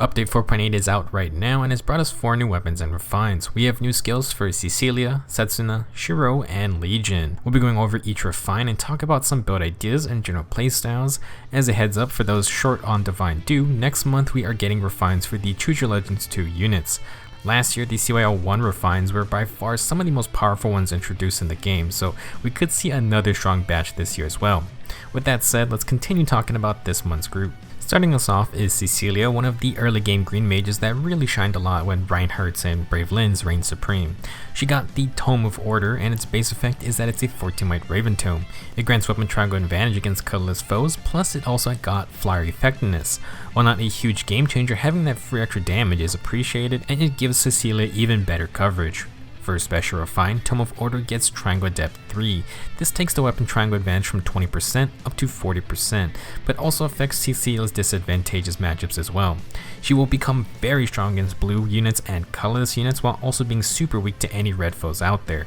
Update 4.8 is out right now and has brought us 4 new weapons and refines. We have new skills for Cecilia, Setsuna, Shiro, and Legion. We'll be going over each refine and talk about some build ideas and general playstyles. As a heads up for those short on Divine Dew, next month we are getting refines for the Choose Your Legends 2 units. Last year, the CYL1 refines were by far some of the most powerful ones introduced in the game, so we could see another strong batch this year as well. With that said, let's continue talking about this month's group. Starting us off is Cecilia, one of the early game green mages that really shined a lot when Reinhardt's and Brave Lynn's reigned supreme. She got the Tome of Order, and its base effect is that it's a 14 white Raven Tome. It grants weapon triangle advantage against colorless foes, plus it also got flyer effectiveness. While not a huge game changer, having that free extra damage is appreciated, and it gives Cecilia even better coverage. For special refine, Tome of Order gets Triangle Depth 3. This takes the weapon triangle advantage from 20% up to 40%, but also affects Cecilia's disadvantageous matchups as well. She will become very strong against blue units and colorless units while also being super weak to any red foes out there.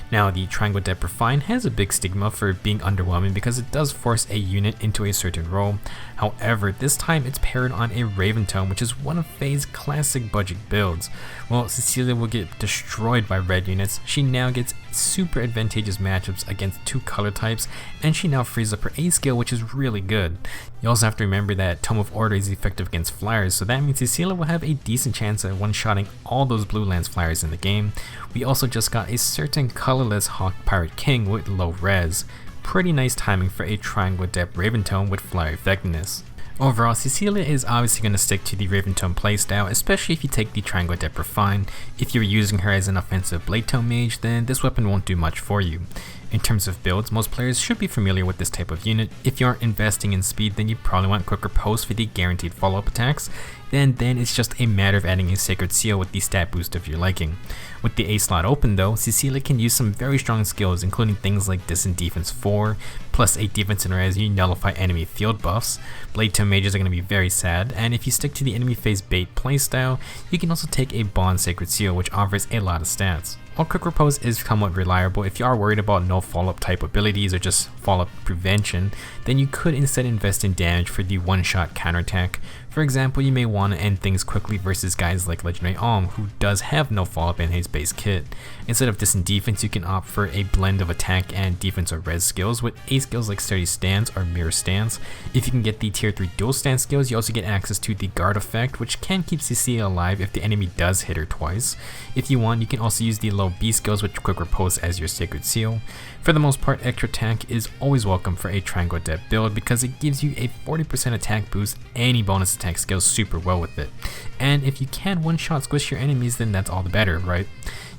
Now, the Triangle Depth Refine has a big stigma for being underwhelming because it does force a unit into a certain role. However, this time it's paired on a Raven Tome, which is one of Faye's classic budget builds. While Cecilia will get destroyed by red units, she now gets super advantageous matchups against 2 color types, and she now frees up her A skill, which is really good. You also have to remember that Tome of Order is effective against flyers, so that means Cecilia will have a decent chance at one-shotting all those blue lands flyers in the game. We also just got a certain colorless Hawk Pirate King with low res. Pretty nice timing for a Triangle Depth Raven Tome with flyer effectiveness. Overall, Cecilia is obviously going to stick to the Raven Tome playstyle, especially if you take the Triangle Depth Refine. If you're using her as an offensive Blade Tome mage, then this weapon won't do much for you. In terms of builds, most players should be familiar with this type of unit. If you aren't investing in speed, then you probably want quicker posts for the guaranteed follow-up attacks. Then it's just a matter of adding a Sacred Seal with the stat boost of your liking. With the A slot open though, Cecilia can use some very strong skills, including things like Distant Defense 4, plus 8 defense and res, you nullify enemy field buffs. Blade Tome mages are going to be very sad, and if you stick to the enemy phase bait playstyle, you can also take a Bond Sacred Seal, which offers a lot of stats. While Quick Repose is somewhat reliable, if you are worried about no follow-up type abilities or just follow-up prevention, then you could instead invest in damage for the one-shot counterattack. For example, you may want to end things quickly versus guys like Legendary Alm, who does have no follow-up in his base kit. Instead of Distant Defense, you can opt for a blend of attack and defense or res skills, with A skills like Sturdy Stance or Mirror Stance. If you can get the tier 3 dual stance skills, you also get access to the guard effect, which can keep Cecilia alive if the enemy does hit her twice. If you want, you can also use the low B skills with Quick Repose as your Sacred Seal. For the most part, extra attack is always welcome for a Triangle Depth build because it gives you a 40% attack boost, any bonus attack skills super well with it. And if you can one-shot squish your enemies, then that's all the better, right?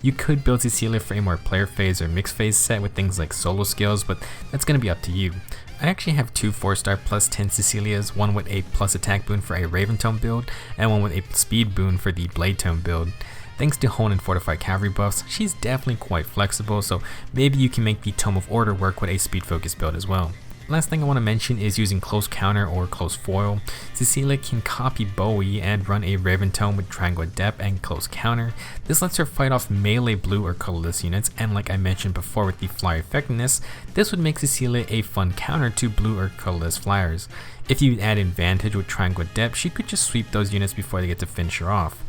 You could build Cecilia for a more player phase or mixed phase set with things like solo skills, but that's going to be up to you. I actually have 2 4-star plus 10 Cecilias, one with a plus attack boon for a Raven Tome build, and one with a speed boon for the Blade Tome build. Thanks to Hone and Fortified Cavalry buffs, she's definitely quite flexible, so maybe you can make the Tome of Order work with a speed focused build as well. Last thing I want to mention is using Close Counter or Close Foil. Cecilia can copy Bowie and run a Raven Tome with Triangle Depth and Close Counter. This lets her fight off melee blue or colorless units, and like I mentioned before with the flyer effectiveness, this would make Cecilia a fun counter to blue or colorless flyers. If you add advantage with Triangle Depth, she could just sweep those units before they get to finish her off.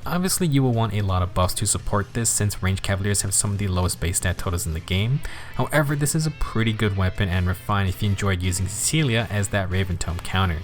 Obviously, you will want a lot of buffs to support this since ranged cavaliers have some of the lowest base stat totals in the game. However, this is a pretty good weapon and refine if you enjoyed using Cecilia as that Raven Tome counter.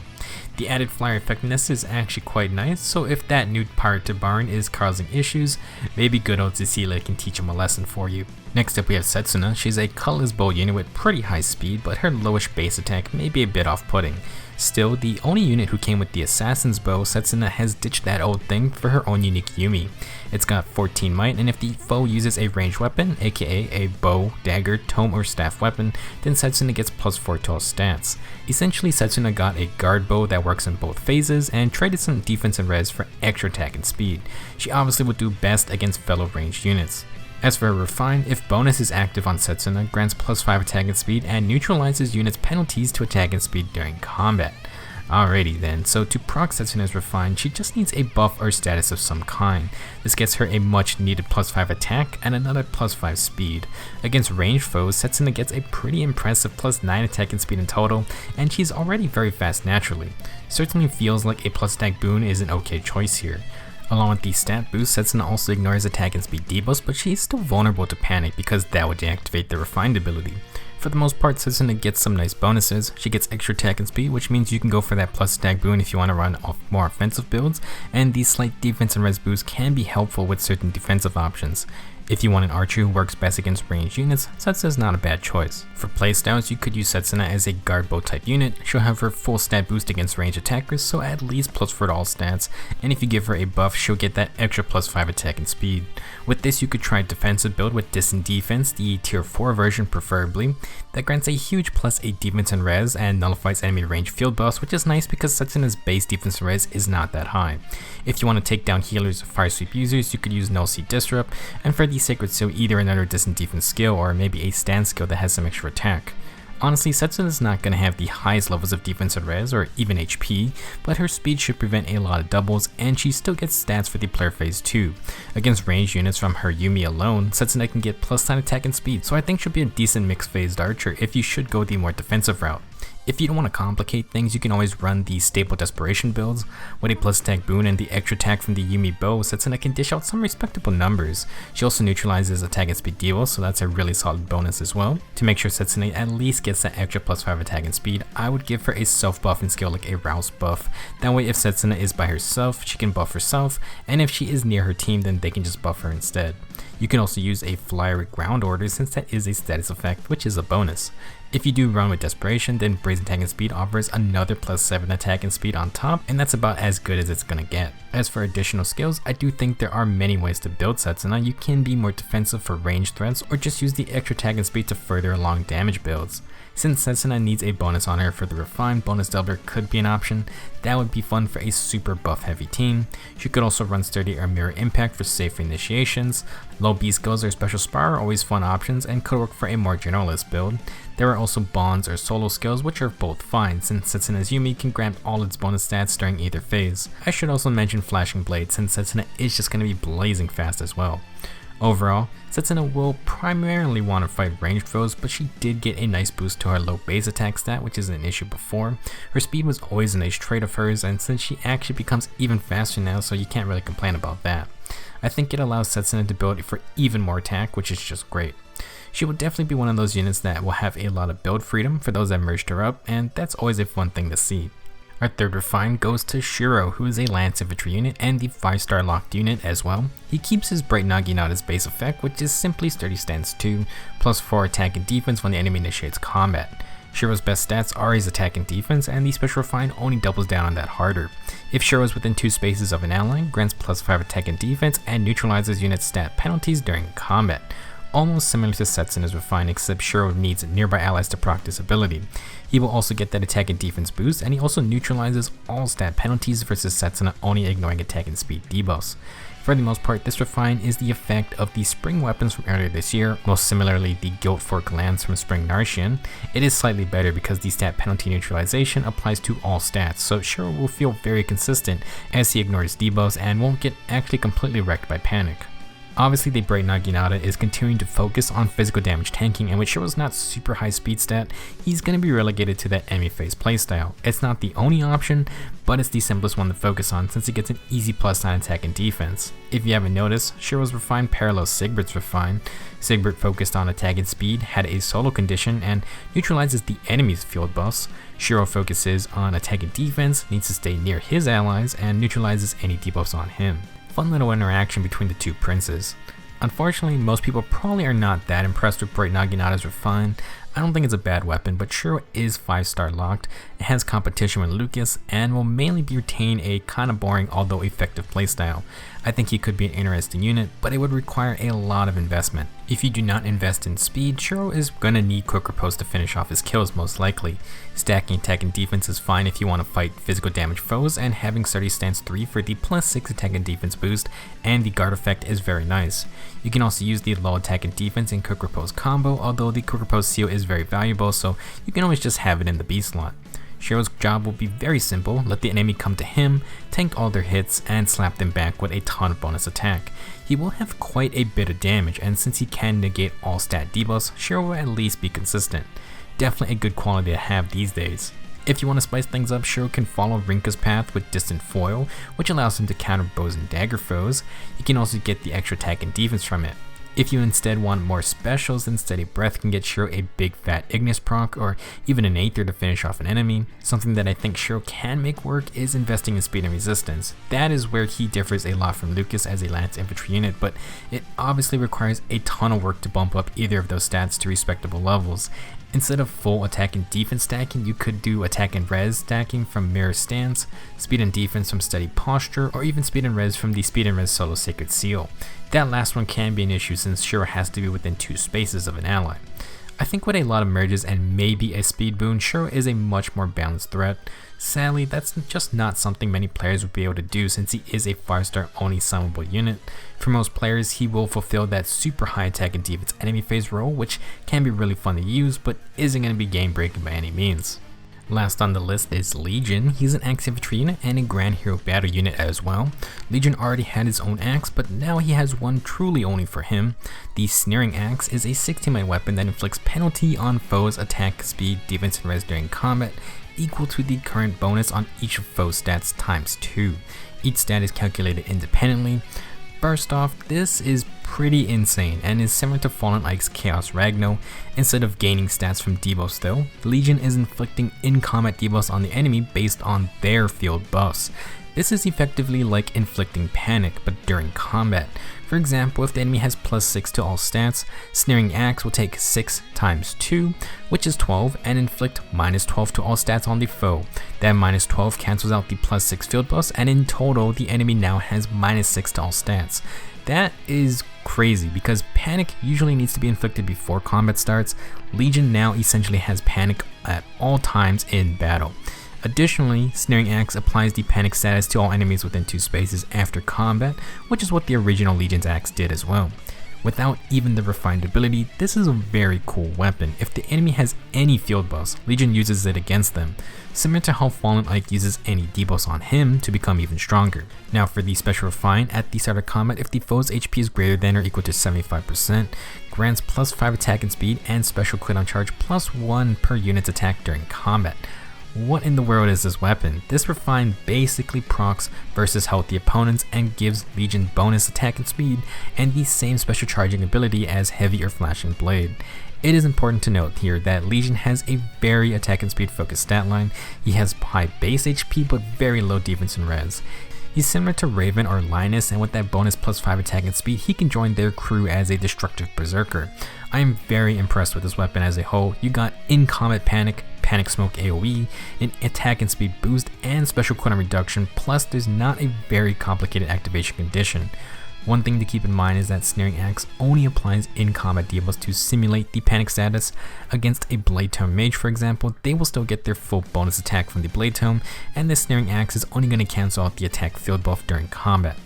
The added flyer effectiveness is actually quite nice, so if that new Pirate to Barn is causing issues, maybe good old Cecilia can teach him a lesson for you. Next up we have Setsuna. She's a colorless bow unit with pretty high speed, but her lowish base attack may be a bit off-putting. Still, the only unit who came with the Assassin's Bow, Setsuna has ditched that old thing for her own unique Yumi. It's got 14 might, and if the foe uses a ranged weapon, aka a bow, dagger, tome, or staff weapon, then Setsuna gets plus 4 to all stats. Essentially, Setsuna got a guard bow that works in both phases, and traded some defense and res for extra attack and speed. She obviously would do best against fellow ranged units. As for Refine, if bonus is active on Setsuna, grants plus 5 attack and speed and neutralizes units' penalties to attack and speed during combat. Alrighty then, so to proc Setsuna's Refined, she just needs a buff or status of some kind. This gets her a much needed +5 attack and another +5 speed. Against ranged foes, Setsuna gets a pretty impressive +9 attack and speed in total, and she's already very fast naturally. Certainly feels like a plus attack boon is an okay choice here. Along with the stat boost, Setsuna also ignores attack and speed debuffs, but she's still vulnerable to panic because that would deactivate the Refined ability. For the most part, Setsuna gets some nice bonuses. She gets extra attack and speed, which means you can go for that plus attack boon if you want to run off more offensive builds, and these slight defense and res boosts can be helpful with certain defensive options. If you want an archer who works best against ranged units, Setsuna is not a bad choice. For playstyles, you could use Setsuna as a guard bow type unit. She'll have her full stat boost against ranged attackers, so at least +4 to all stats, and if you give her a buff, she'll get that extra +5 attack and speed. With this, you could try a defensive build with distant defense, the tier 4 version preferably, that grants a huge +8 defense and res and nullifies enemy range field buffs, which is nice because Setsuna's base defense and res is not that high. If you want to take down healers or fire sweep users, you could use Null Sea Disrupt, and for the Sacred Seal, either another distant defense skill or maybe a stand skill that has some extra attack. Honestly, Setsuna is not going to have the highest levels of defense and res or even HP, but her speed should prevent a lot of doubles, and she still gets stats for the player phase too. Against ranged units from her Yumi alone, Setsuna can get +9 attack and speed, so I think she'll be a decent mixed phased archer if you should go the more defensive route. If you don't want to complicate things, you can always run the staple desperation builds. With a plus attack boon and the extra attack from the Yumi bow, Setsuna can dish out some respectable numbers. She also neutralizes attack and speed debuffs, so that's a really solid bonus as well. To make sure Setsuna at least gets that extra +5 attack and speed, I would give her a self-buffing skill like a Rouse buff. That way if Setsuna is by herself, she can buff herself, and if she is near her team, then they can just buff her instead. You can also use a flyer with ground order since that is a status effect, which is a bonus. If you do run with desperation, then Brazen Attack and Speed offers another +7 attack and speed on top, and that's about as good as it's gonna get. As for additional skills, I do think there are many ways to build Setsuna. You can be more defensive for ranged threats, or just use the extra attack and speed to further along damage builds. Since Setsuna needs a bonus on her for the Refined, bonus doubler could be an option. That would be fun for a super buff heavy team. She could also run Sturdy or Mirror Impact for safer initiations. Low beast skills or Special Spire are always fun options and could work for a more generalist build. There are also bonds or solo skills, which are both fine since Setsuna's Yumi can grant all its bonus stats during either phase. I should also mention Flashing Blade since Setsuna is just going to be blazing fast as well. Overall, Setsuna will primarily want to fight ranged foes, but she did get a nice boost to her low base attack stat, which is an issue before. Her speed was always a nice trait of hers, and since she actually becomes even faster now, so you can't really complain about that. I think it allows Setsuna to build for even more attack, which is just great. She will definitely be one of those units that will have a lot of build freedom for those that merged her up, and that's always a fun thing to see. Our third refine goes to Shiro, who is a Lance Infantry unit and the 5-star locked unit as well. He keeps his Bright Naginata's base effect, which is simply Sturdy Stance 2, +4 attack and defense when the enemy initiates combat. Shiro's best stats are his attack and defense, and the special refine only doubles down on that harder. If Shiro is within 2 spaces of an ally, grants +5 attack and defense and neutralizes unit stat penalties during combat. Almost similar to Setsuna's Refine, except Shiro needs nearby allies to proc this ability. He will also get that attack and defense boost, and he also neutralizes all stat penalties versus Setsuna only ignoring attack and speed debuffs. For the most part, this Refine is the effect of the spring weapons from earlier this year, most similarly the Guilt Fork Lance from Spring Narshian. It is slightly better because the stat penalty neutralization applies to all stats, so Shiro will feel very consistent as he ignores debuffs and won't get actually completely wrecked by panic. Obviously, the Bright Naginata is continuing to focus on physical damage tanking, and with Shiro's not super high speed stat, he's going to be relegated to that enemy phase playstyle. It's not the only option, but it's the simplest one to focus on since he gets an easy +9 attack and defense. If you haven't noticed, Shiro's Refine parallels Sigbert's Refine. Sigbert focused on attack and speed, had a solo condition, and neutralizes the enemy's field buffs. Shiro focuses on attack and defense, needs to stay near his allies, and neutralizes any debuffs on him. Fun little interaction between the two princes. Unfortunately, most people probably are not that impressed with Bright Naginata's Refine. I don't think it's a bad weapon, but Shiro is 5-star locked, it has competition with Lucas, and will mainly be retain a kinda boring although effective playstyle. I think he could be an interesting unit, but it would require a lot of investment. If you do not invest in speed, Shiro is gonna need quick riposte to finish off his kills most likely. Stacking attack and defense is fine if you want to fight physical damage foes, and having Sturdy Stance 3 for the +6 attack and defense boost, and the guard effect is very nice. You can also use the low attack and defense and quick riposte combo, although the quick riposte seal is very valuable, so you can always just have it in the B slot. Shiro's job will be very simple: let the enemy come to him, tank all their hits, and slap them back with a ton of bonus attack. He will have quite a bit of damage, and since he can negate all stat debuffs, Shiro will at least be consistent. Definitely a good quality to have these days. If you want to spice things up, Shiro can follow Rinka's path with Distant Foil, which allows him to counter bows and dagger foes. You can also get the extra attack and defense from it. If you instead want more specials, then Steady Breath can get Shiro a big fat Ignis proc, or even an Aether to finish off an enemy. Something that I think Shiro can make work is investing in speed and resistance. That is where he differs a lot from Lucas as a lance infantry unit, but it obviously requires a ton of work to bump up either of those stats to respectable levels. Instead of full attack and defense stacking, you could do attack and res stacking from Mirror Stance, speed and defense from Steady Posture, or even speed and res from the speed and res solo Sacred Seal. That last one can be an issue since Shiro has to be within 2 spaces of an ally. I think with a lot of merges and maybe a speed boon, Shiro is a much more balanced threat. Sadly, that's just not something many players would be able to do since he is a 5-star only summonable unit. For most players, he will fulfill that super high attack and defense enemy phase role, which can be really fun to use, but isn't going to be game breaking by any means. Last on the list is Legion. He's an axe infantry unit and a Grand Hero battle unit as well. Legion already had his own axe, but now he has one truly only for him. The Sneering Axe is a 16-man weapon that inflicts penalty on foes' attack, speed, defense, and res during combat, equal to the current bonus on each of foes' stats times 2. Each stat is calculated independently. First off, this is pretty insane and is similar to Fallen Ike's Chaos Ragno. Instead of gaining stats from debuffs though, Legion is inflicting in-combat debuffs on the enemy based on their field buffs. This is effectively like inflicting panic, but during combat. For example, if the enemy has +6 to all stats, Sneering Axe will take 6 times 2, which is 12, and inflict -12 to all stats on the foe. That -12 cancels out the +6 field buffs, and in total, the enemy now has -6 to all stats. That is crazy because panic usually needs to be inflicted before combat starts. Legion now essentially has panic at all times in battle. Additionally, Sneering Axe applies the panic status to all enemies within 2 spaces after combat, which is what the original Legion's axe did as well. Without even the refined ability, this is a very cool weapon. If the enemy has any field buffs, Legion uses it against them, similar to how Fallen Ike uses any debuffs on him to become even stronger. Now for the special refine, at the start of combat, if the foe's HP is greater than or equal to 75%, grants +5 attack and speed and special crit on charge +1 per unit's attack during combat. What in the world is this weapon? This refine basically procs versus healthy opponents and gives Legion bonus attack and speed and the same special charging ability as Heavy or Flashing Blade. It is important to note here that Legion has a very attack and speed focused stat line. He has high base HP but very low defense and res. He's similar to Raven or Linus, and with that bonus +5 attack and speed, he can join their crew as a destructive berserker. I am very impressed with this weapon as a whole. You got in-combat panic, panic smoke AoE, an attack and speed boost, and special cooldown reduction, plus there's not a very complicated activation condition. One thing to keep in mind is that Sneering Axe only applies in-combat debuffs to simulate the panic status. Against a Blade Tome mage, for example, they will still get their full bonus attack from the Blade Tome, and the Sneering Axe is only going to cancel out the attack field buff during combat.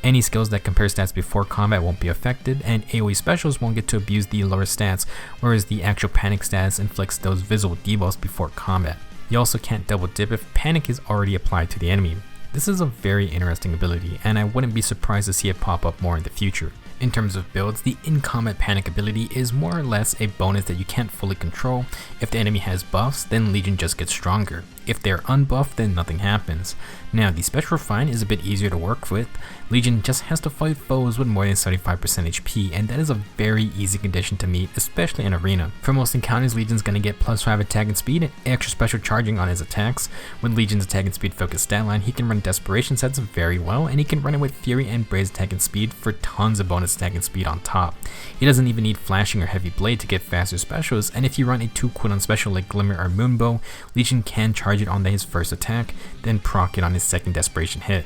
Any skills that compare stats before combat won't be affected, and AoE specials won't get to abuse the lower stats, whereas the actual panic status inflicts those visible debuffs before combat. You also can't double dip if panic is already applied to the enemy. This is a very interesting ability, and I wouldn't be surprised to see it pop up more in the future. In terms of builds, the in-combat panic ability is more or less a bonus that you can't fully control. If the enemy has buffs, then Legion just gets stronger. If they're unbuffed, then nothing happens. Now, the special refine is a bit easier to work with. Legion just has to fight foes with more than 75% HP, and that is a very easy condition to meet, especially in arena. For most encounters, Legion's gonna get +5 attack and speed and extra special charging on his attacks. With Legion's attack and speed focused stat line, he can run Desperation sets very well, and he can run it with Fury and Braze attack and speed for tons of bonus attack and speed on top. He doesn't even need Flashing or Heavy Blade to get faster specials, and if you run a 2 cooldown special like Glimmer or Moonbow, Legion can charge it on his first attack, then proc it on his second Desperation hit.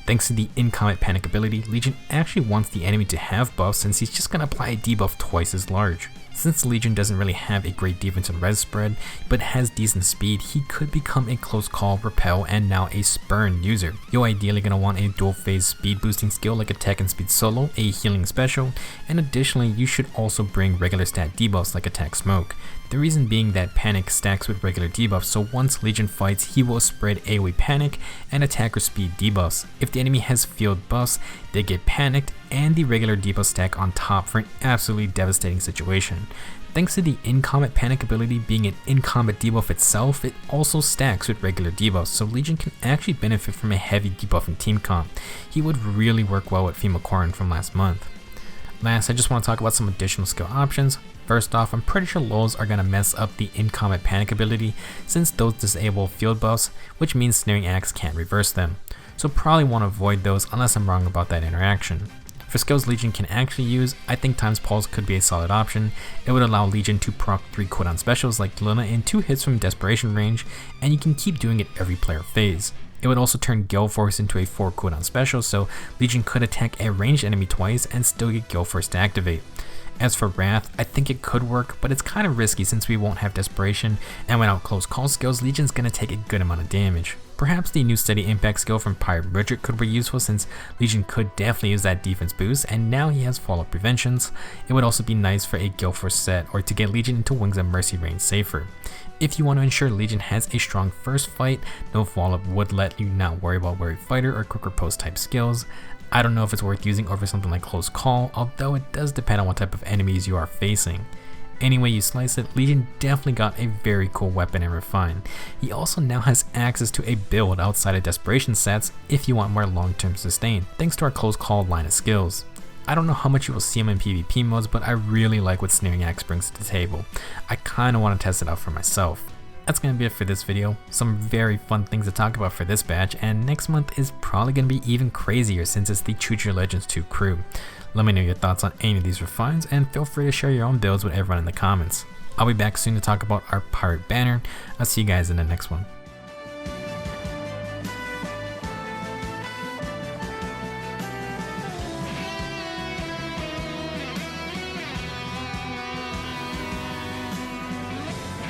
Thanks to the in-combat panic ability, Legion actually wants the enemy to have buffs since he's just going to apply a debuff twice as large. Since Legion doesn't really have a great defense and res spread, but has decent speed, he could become a close call, repel, and now a spurn user. You're ideally going to want a dual phase speed boosting skill like attack and speed solo, a healing special, and additionally you should also bring regular stat debuffs like attack smoke. The reason being that panic stacks with regular debuffs, so once Legion fights, he will spread AoE panic and attacker speed debuffs. If the enemy has field buffs, they get panicked and the regular debuff stack on top for an absolutely devastating situation. Thanks to the in-combat panic ability being an in-combat debuff itself, it also stacks with regular debuffs, so Legion can actually benefit from a heavy debuffing team comp. He would really work well with Female Korin from last month. Last, I just want to talk about some additional skill options. First off, I'm pretty sure lows are going to mess up the in-combat panic ability since those disable field buffs, which means Sneering Axe can't reverse them. So probably want to avoid those unless I'm wrong about that interaction. For skills Legion can actually use, I think Time's Pulse could be a solid option. It would allow Legion to proc 3 cooldown specials like Luna in 2 hits from desperation range, and you can keep doing it every player phase. It would also turn Gale Force into a 4 cooldown special, so Legion could attack a ranged enemy twice and still get Gale Force to activate. As for Wrath, I think it could work, but it's kind of risky since we won't have Desperation, and without close call skills, Legion's gonna take a good amount of damage. Perhaps the new Steady Impact skill from Pirate Richard could be useful since Legion could definitely use that defense boost, and now he has fallout preventions. It would also be nice for a Gale Force set or to get Legion into Wings of Mercy range safer. If you want to ensure Legion has a strong first fight, no fallout would let you not worry about Wary Fighter or Quick Riposte type skills. I don't know if it's worth using over something like Close Call, although it does depend on what type of enemies you are facing. Anyway you slice it, Legion definitely got a very cool weapon and refine. He also now has access to a build outside of Desperation sets if you want more long-term sustain, thanks to our Close Call line of skills. I don't know how much you will see him in PvP modes, but I really like what Sneering Axe brings to the table. I kinda want to test it out for myself. That's gonna be it for this video. Some very fun things to talk about for this batch, and next month is probably gonna be even crazier since it's the Choose Your Legends 2 crew. Let me know your thoughts on any of these refines, and feel free to share your own builds with everyone in the comments. I'll be back soon to talk about our pirate banner. I'll see you guys in the next one.